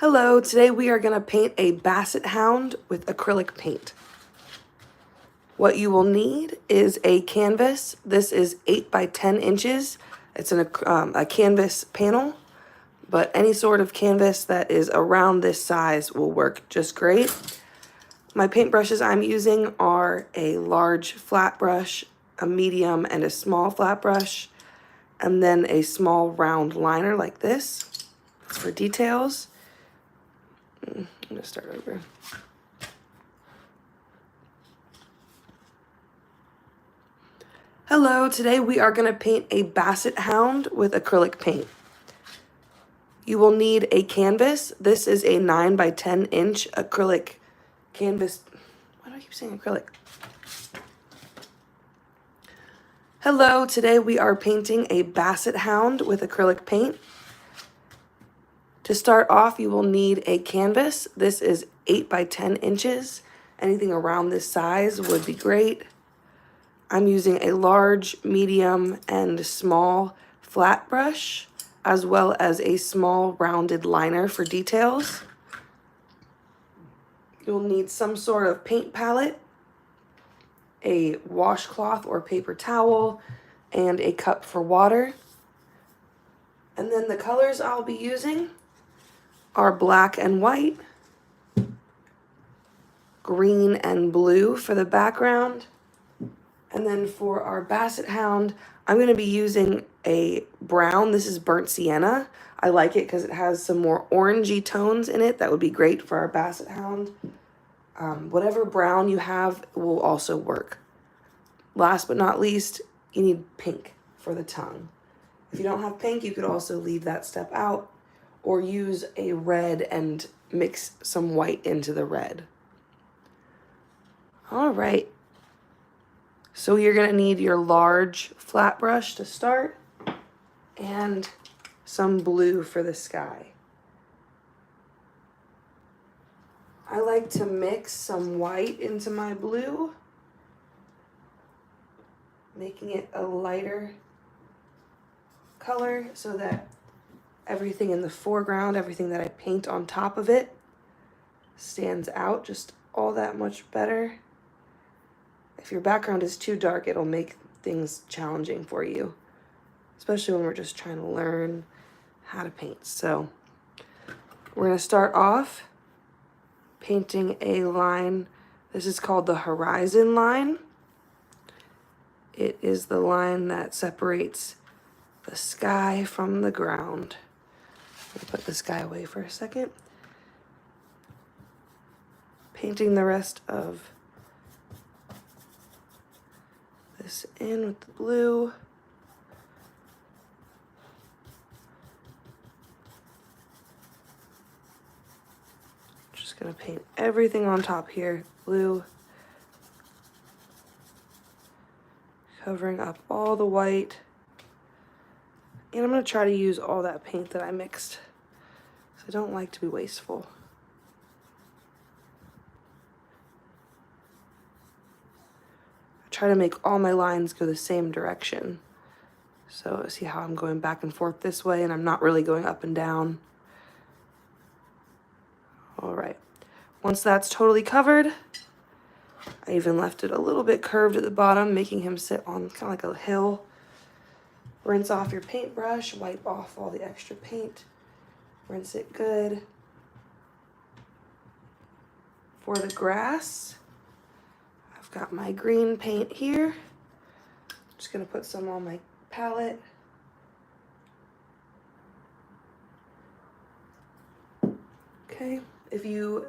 Hello, today we are going to paint a Basset Hound with acrylic paint. What you will need is a canvas. This is 8 by 10 inches. It's a canvas panel, but any sort of canvas that is around this size will work just great. My paintbrushes I'm using are a large flat brush, a medium, and a small flat brush, and then a small round liner like this. That's for details. I'm going to start over. Hello, today we are going to paint a Basset Hound with acrylic paint. You will need a canvas. This is a 9 by 10 inch acrylic canvas. Why do I keep saying acrylic? Hello, today we are painting a Basset Hound with acrylic paint. To start off, you will need a canvas. This is 8 by 10 inches. Anything around this size would be great. I'm using a large, medium, and small flat brush, as well as a small rounded liner for details. You'll need some sort of paint palette, a washcloth or paper towel, and a cup for water. And then the colors I'll be using are black and white, green and blue for the background. And then for our Basset Hound, I'm going to be using a brown. This is burnt sienna. I like it because it has some more orangey tones in it. That would be great for our Basset Hound. Whatever brown you have will also work. Last but not least, you need pink for the tongue. If you don't have pink, you could also leave that step out or use a red and mix some white into the red. All right. So you're going to need your large flat brush to start and some blue for the sky. I like to mix some white into my blue, making it a lighter color so that everything in the foreground, everything that I paint on top of it, stands out just all that much better. If your background is too dark, it'll make things challenging for you, especially when we're just trying to learn how to paint. So we're going to start off painting a line. This is called the horizon line. It is the line that separates the sky from the ground. Let me put the sky away for a second. Painting the rest of this in with the blue. Just gonna paint everything on top here, blue. Covering up all the white. And I'm gonna try to use all that paint that I mixed. So I don't like to be wasteful. Try to make all my lines go the same direction. So see how I'm going back and forth this way and I'm not really going up and down. All right, once that's totally covered, I even left it a little bit curved at the bottom, making him sit on kind of like a hill. Rinse off your paintbrush, wipe off all the extra paint, rinse it good. For the grass, I've got my green paint here. Just gonna put some on my palette. Okay, if you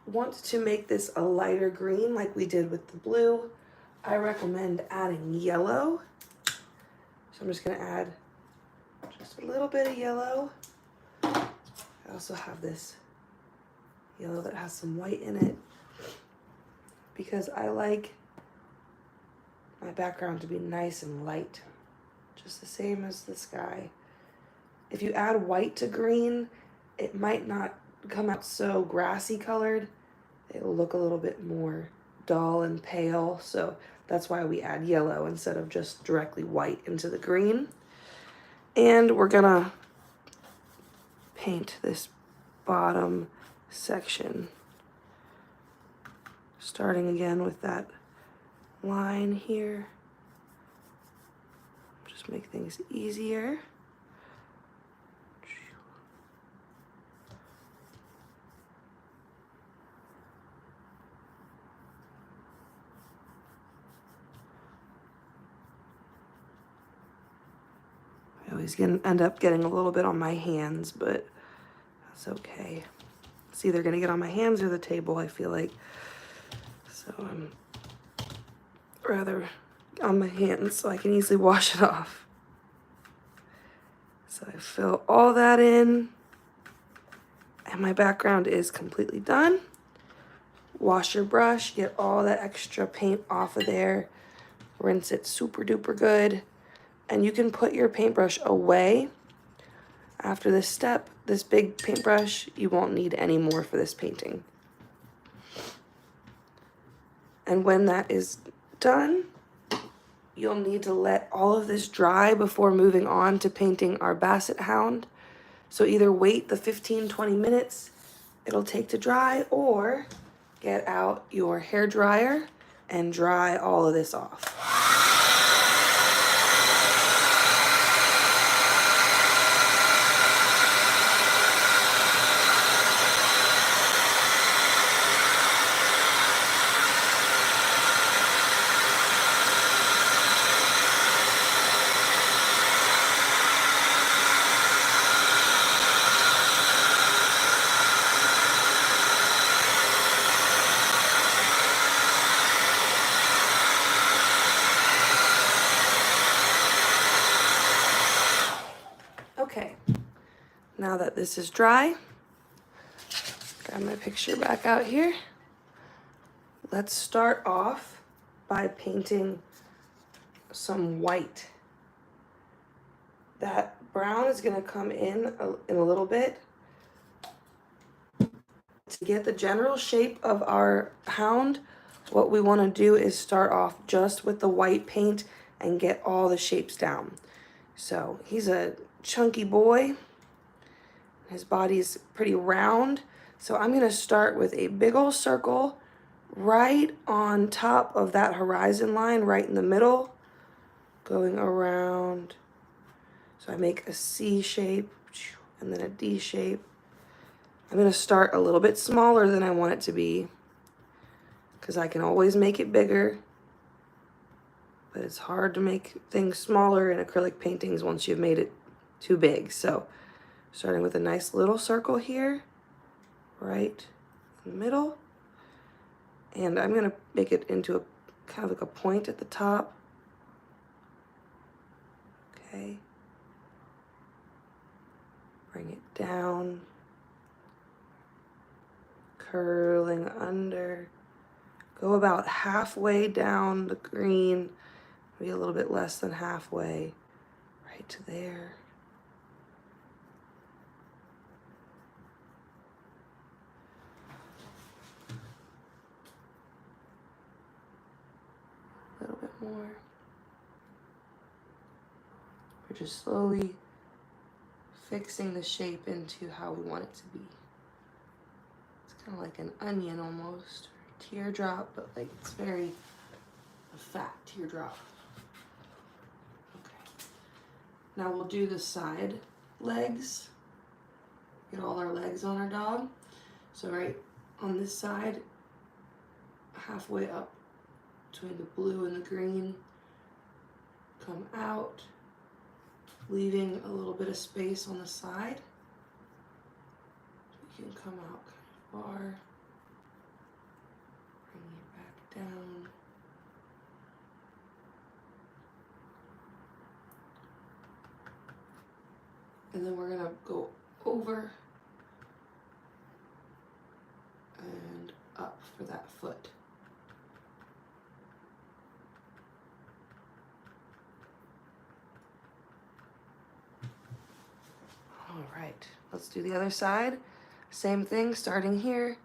want to make this a lighter green like we did with the blue, I recommend adding yellow. So I'm just gonna add just a little bit of yellow. I also have this yellow that has some white in it, because I like my background to be nice and light, just the same as the sky. If you add white to green, it might not come out so grassy colored. It will look a little bit more dull and pale, so that's why we add yellow instead of just directly white into the green. And we're gonna paint this bottom section. Starting again with that line here. Just make things easier. I always end up getting a little bit on my hands, but that's okay. It's either gonna get on my hands or the table, I feel like. So I'm rather on my hands so I can easily wash it off. So I fill all that in, and my background is completely done. Wash your brush, get all that extra paint off of there, rinse it super duper good, and you can put your paintbrush away. After this step, this big paintbrush, you won't need any more for this painting. And when that is done, you'll need to let all of this dry before moving on to painting our Basset Hound. So either wait the 15-20 minutes it'll take to dry, or get out your hair dryer and dry all of this off. Okay, now that this is dry, grab my picture back out here. Let's start off by painting some white. That brown is gonna come in a little bit. To get the general shape of our hound, what we wanna do is start off just with the white paint and get all the shapes down. So he's a chunky boy. His body's pretty round. So I'm gonna start with a big old circle right on top of that horizon line, right in the middle, going around. So I make a C shape and then a D shape. I'm gonna start a little bit smaller than I want it to be, because I can always make it bigger, but it's hard to make things smaller in acrylic paintings once you've made it too big. So starting with a nice little circle here, right in the middle. And I'm gonna make it into a kind of like a point at the top. Okay. Bring it down. Curling under. Go about halfway down the green, maybe a little bit less than halfway, right to there. A little bit more. We're just slowly fixing the shape into how we want it to be. It's kind of like an onion almost, or a teardrop, but like it's very a fat teardrop. Okay. Now we'll do the side legs. Get all our legs on our dog. So right on this side, halfway up between the blue and the green, come out, leaving a little bit of space on the side. You can come out kind of far, bring it back down. And then we're gonna go over and up for that foot. All right, let's do the other side. Same thing, starting here,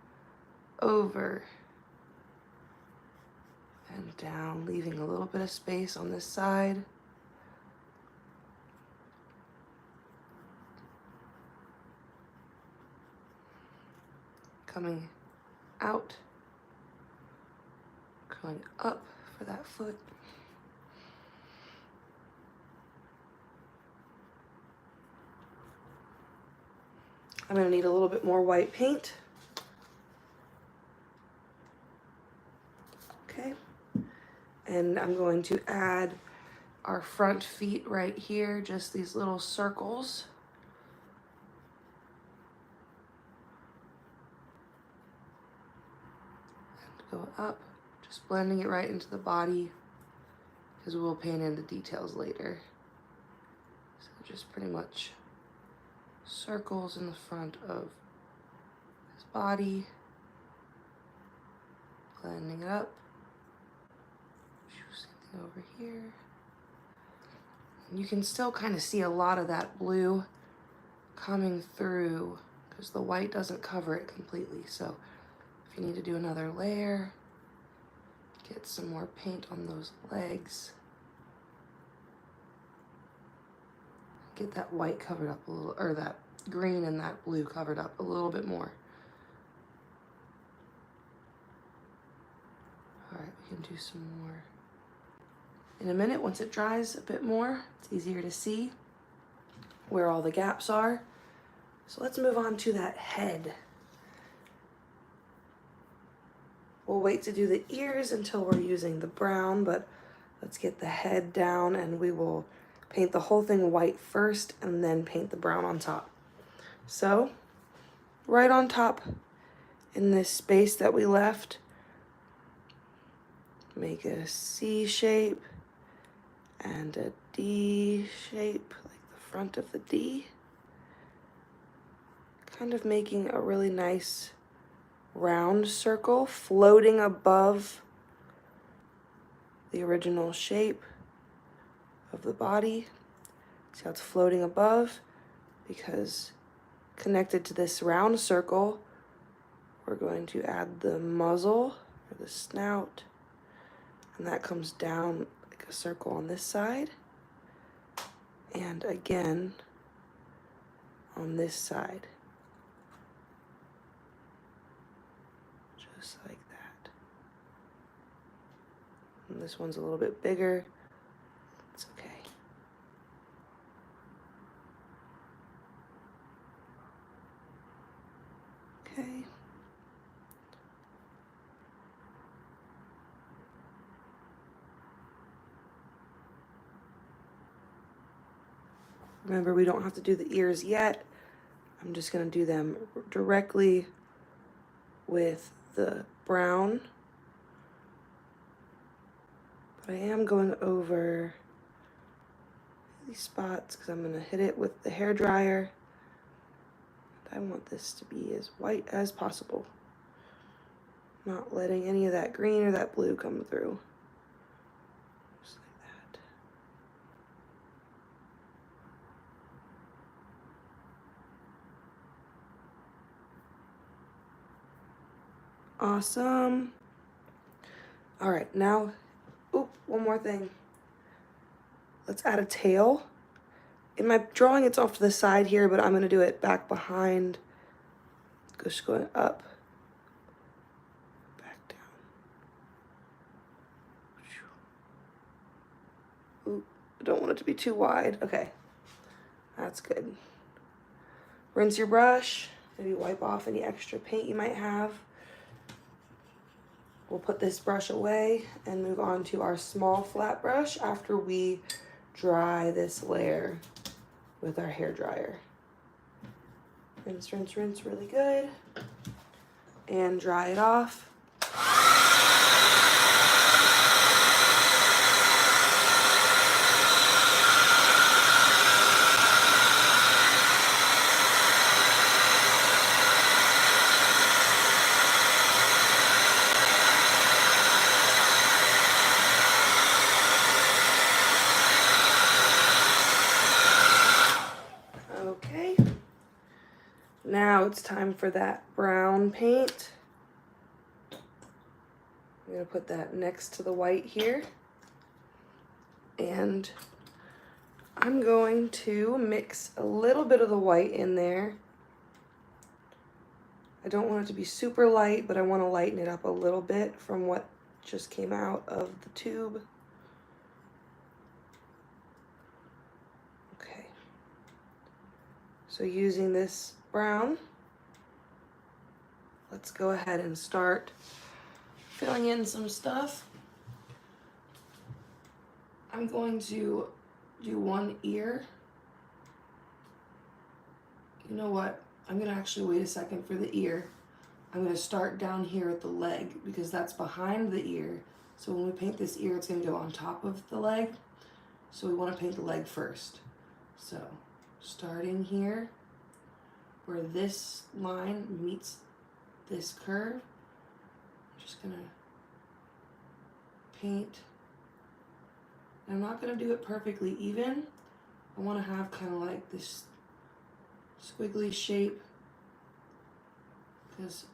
over and down, leaving a little bit of space on this side. coming out, going up for that foot. I'm going to need a little bit more white paint. Okay. And I'm going to add our front feet right here, just these little circles. And go up, just blending it right into the body, because we'll paint in the details later. So just pretty much circles in the front of his body, blending it up. Same thing over here. And you can still kind of see a lot of that blue coming through because the white doesn't cover it completely. So if you need to do another layer, get some more paint on those legs. Get that white covered up a little, or that green and that blue covered up a little bit more. All right, we can do some more. In a minute, once it dries a bit more, it's easier to see where all the gaps are. So let's move on to that head. We'll wait to do the ears until we're using the brown, but let's get the head down and we will paint the whole thing white first and then paint the brown on top. So right on top in this space that we left, make a C shape and a D shape, like the front of the D. Kind of making a really nice round circle floating above the original shape of the body. See how it's floating above? Because connected to this round circle, we're going to add the muzzle or the snout, and that comes down like a circle on this side, and again on this side. Just like that. And this one's a little bit bigger. It's okay. Okay. Remember, we don't have to do the ears yet. I'm just going to do them directly with the brown. But I am going over these spots because I'm going to hit it with the hairdryer. I want this to be as white as possible. Not letting any of that green or that blue come through. Just like that. Awesome. All right, now, one more thing. Let's add a tail. In my drawing, it's off to the side here, but I'm gonna do it back behind. Just going up, back down. Ooh, I don't want it to be too wide. Okay, that's good. Rinse your brush, maybe wipe off any extra paint you might have. We'll put this brush away and move on to our small flat brush after we dry this layer with our hair dryer. Rinse, rinse, rinse really good and dry it off. Okay, now it's time for that brown paint. I'm gonna put that next to the white here. And I'm going to mix a little bit of the white in there. I don't want it to be super light, but I want to lighten it up a little bit from what just came out of the tube. Okay. So using this brown, let's go ahead and start filling in some stuff. I'm going to do one ear. You know what? I'm gonna actually wait a second for the ear. I'm gonna start down here at the leg because that's behind the ear. So when we paint this ear, it's gonna go on top of the leg. So we wanna paint the leg first. So starting here, where this line meets this curve, I'm just gonna paint. I'm not gonna do it perfectly even. I wanna have kind of like this squiggly shape because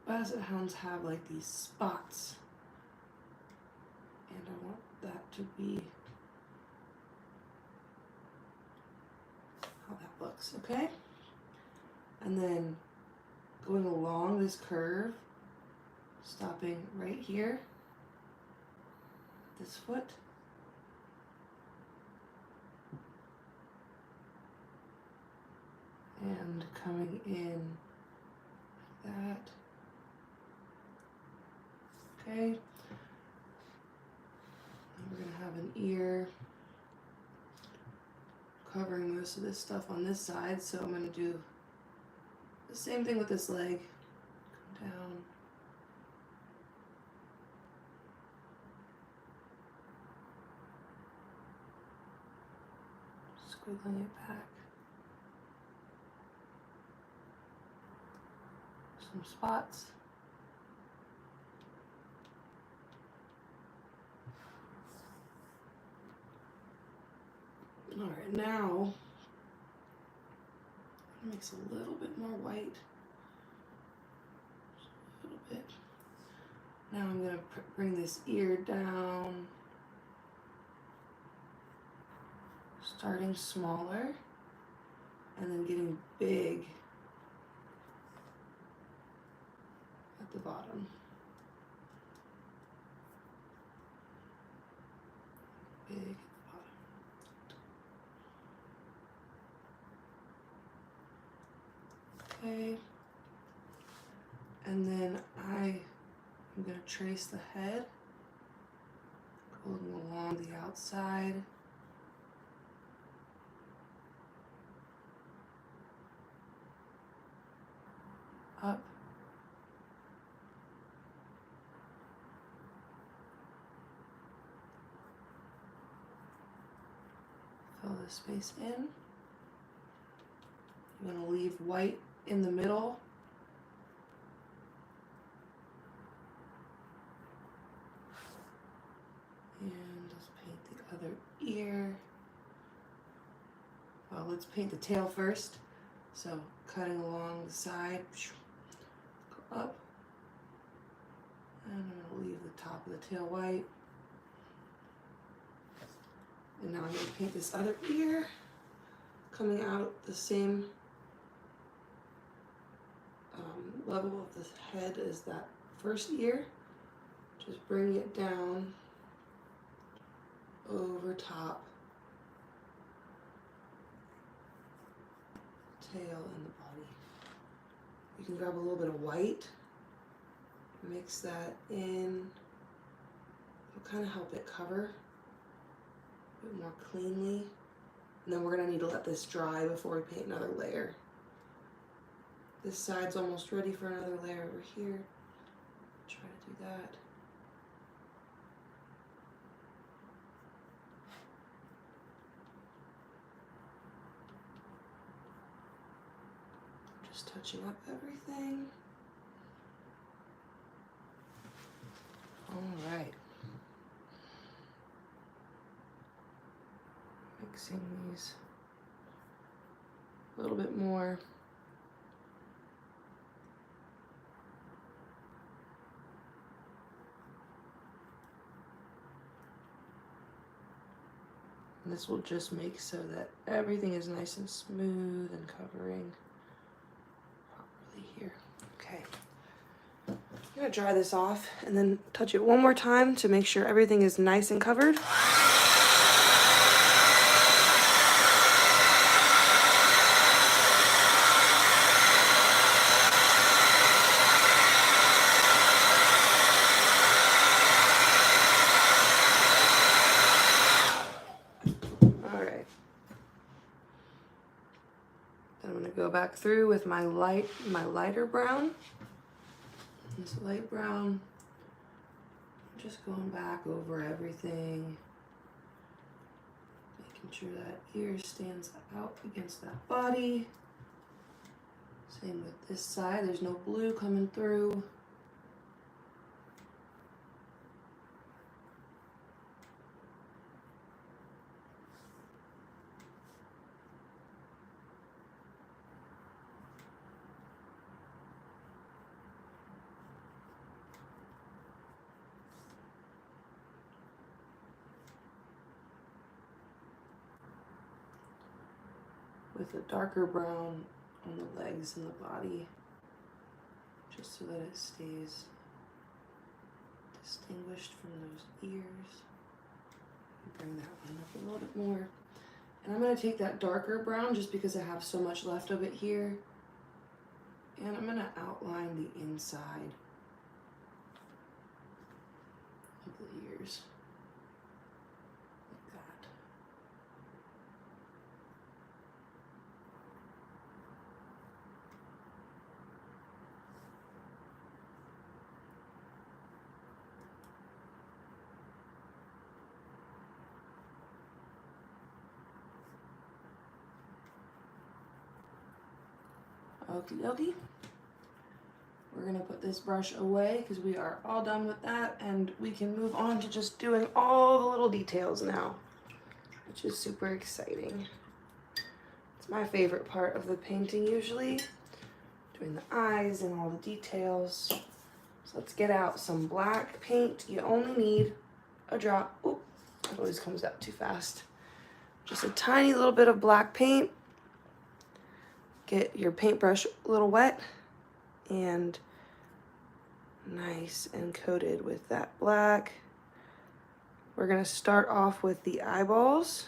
Basset hounds have like these spots, and I want that to be how that looks, okay? And then going along this curve, stopping right here, this foot, and coming in like that. Okay, and we're gonna have an ear covering most of this stuff on this side, so I'm gonna do the same thing with this leg. Come down. Squiggling it back. Some spots. All right, now mix a little bit more white. Just a little bit. Now I'm going to bring this ear down, starting smaller and then getting big at the bottom. Big at the bottom. Okay. And then I'm going to trace the head, going along the outside. Up. Fill the space in. I'm going to leave white in the middle. And let's paint the other ear. Well, let's paint the tail first. So cutting along the side, go up. And I'm going to leave the top of the tail white. And now I'm going to paint this other ear, coming out the same level of the head as that first ear. Just bring it down over top, tail and the body. You can grab a little bit of white, mix that in. It'll kind of help it cover a bit more cleanly. And then we're going to need to let this dry before we paint another layer. This side's almost ready for another layer over here. Try to do that. Just touching up everything. All right. Mixing these a little bit more. And this will just make so that everything is nice and smooth and covering properly gonna dry this off and then touch it one more time to make sure everything is nice and covered. Alright. Then I'm gonna go back through with my lighter brown. This light brown. Just going back over everything. Making sure that ear stands out against that body. Same with this side, there's no blue coming through. With a darker brown on the legs and the body, just so that it stays distinguished from those ears. Bring that one up a little bit more. And I'm going to take that darker brown just because I have so much left of it here. And I'm going to outline the inside of the ears. Like that. Okie dokie. We're gonna put this brush away because we are all done with that, and we can move on to just doing all the little details now, which is super exciting. It's my favorite part of the painting usually, doing the eyes and all the details. So let's get out some black paint. You only need a drop. Oop, it always comes out too fast. Just a tiny little bit of black paint. Get your paintbrush a little wet and nice and coated with that black. We're gonna start off with the eyeballs,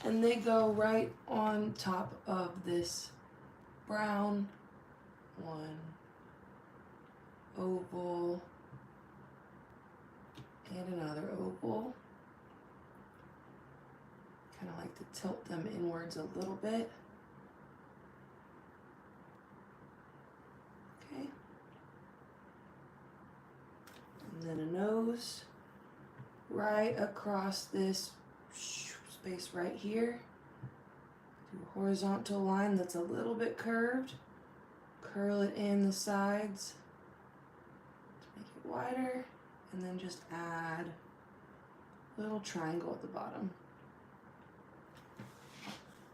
and they go right on top of this brown one, oval, and another oval. Kind of like to tilt them inwards a little bit. Okay. And then a nose right across this space right here. Do a horizontal line that's a little bit curved. Curl it in the sides to make it wider, and then just add a little triangle at the bottom.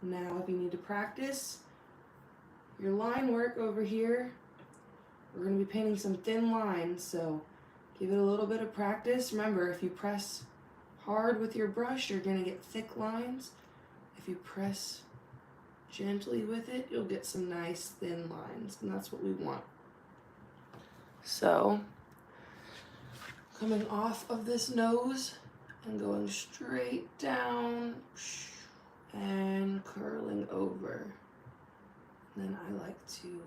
Now, if you need to practice your line work over here, we're going to be painting some thin lines, so give it a little bit of practice. Remember, if you press hard with your brush, you're going to get thick lines. If you press gently with it, you'll get some nice thin lines, and that's what we want. So, coming off of this nose and going straight down and curling over. And then I like to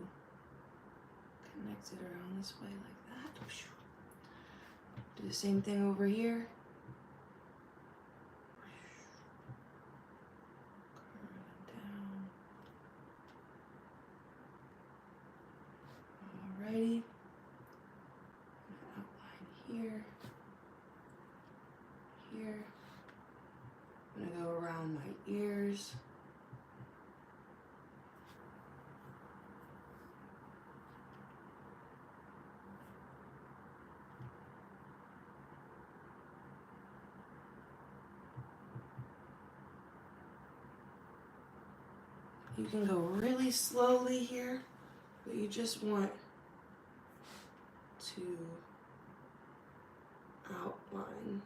connect it around this way like that. Do the same thing over here. Alrighty. Outline here. Here. I'm gonna go around my ears. You can go really slowly here, but you just want to outline.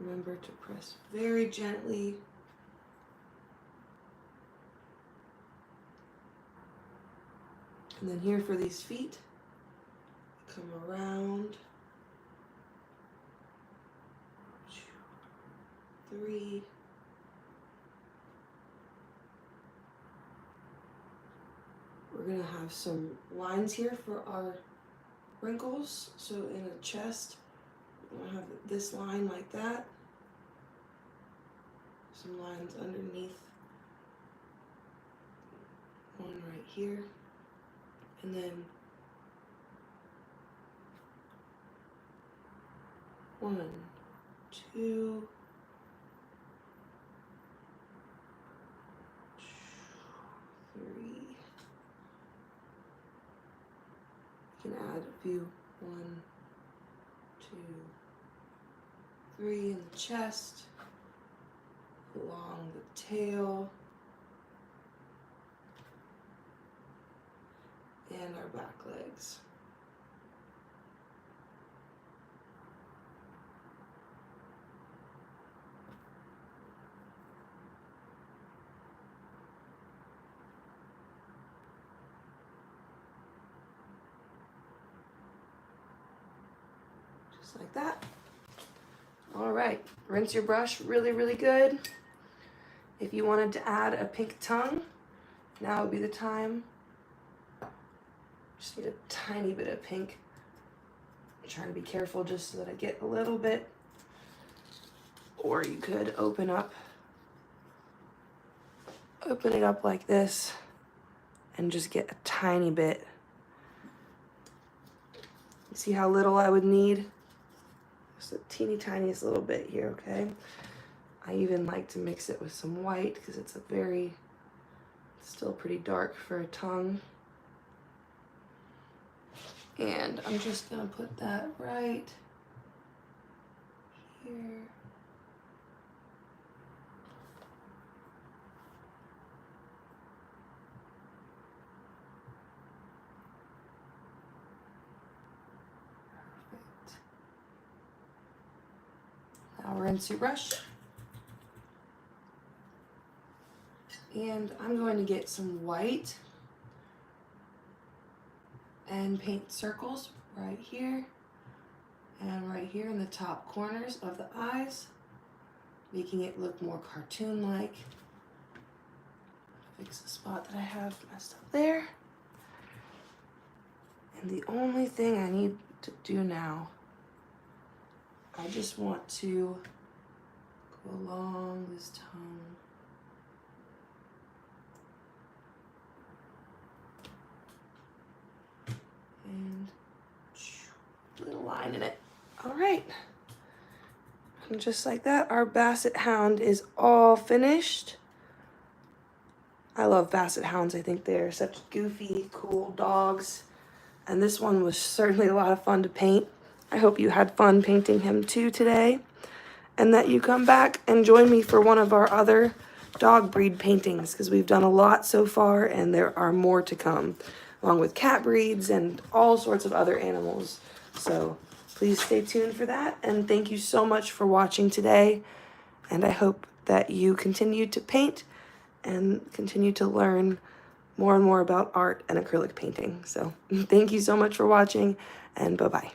Remember to press very gently. And then here for these feet, come around. 3. We're gonna have some lines here for our wrinkles. So in a chest, we're gonna have this line like that. Some lines underneath. One right here. And then 1, 2, 3. You can add a few. 1, 2, 3 in the chest, along the tail, and our back legs. Just like that. All right, rinse your brush really, really good. If you wanted to add a pink tongue, now would be the time. Just need a tiny bit of pink. I'm trying to be careful just so that I get a little bit. Or you could open it up like this and just get a tiny bit. You see how little I would need? Just a teeny tiniest little bit here, okay? I even like to mix it with some white because it's still pretty dark for a tongue. And I'm just gonna put that right here. Perfect. Now rinse your brush. And I'm going to get some white and paint circles right here and right here in the top corners of the eyes, making it look more cartoon-like. Fix the spot that I have messed up there. And the only thing I need to do now, I just want to go along this tongue. And little line in it. All right. And just like that, our Basset Hound is all finished. I love Basset Hounds. I think they're such goofy, cool dogs. And this one was certainly a lot of fun to paint. I hope you had fun painting him too today. And that you come back and join me for one of our other dog breed paintings, because we've done a lot so far and there are more to come, along with cat breeds and all sorts of other animals. So please stay tuned for that. And thank you so much for watching today. And I hope that you continue to paint and continue to learn more and more about art and acrylic painting. So thank you so much for watching, and bye-bye.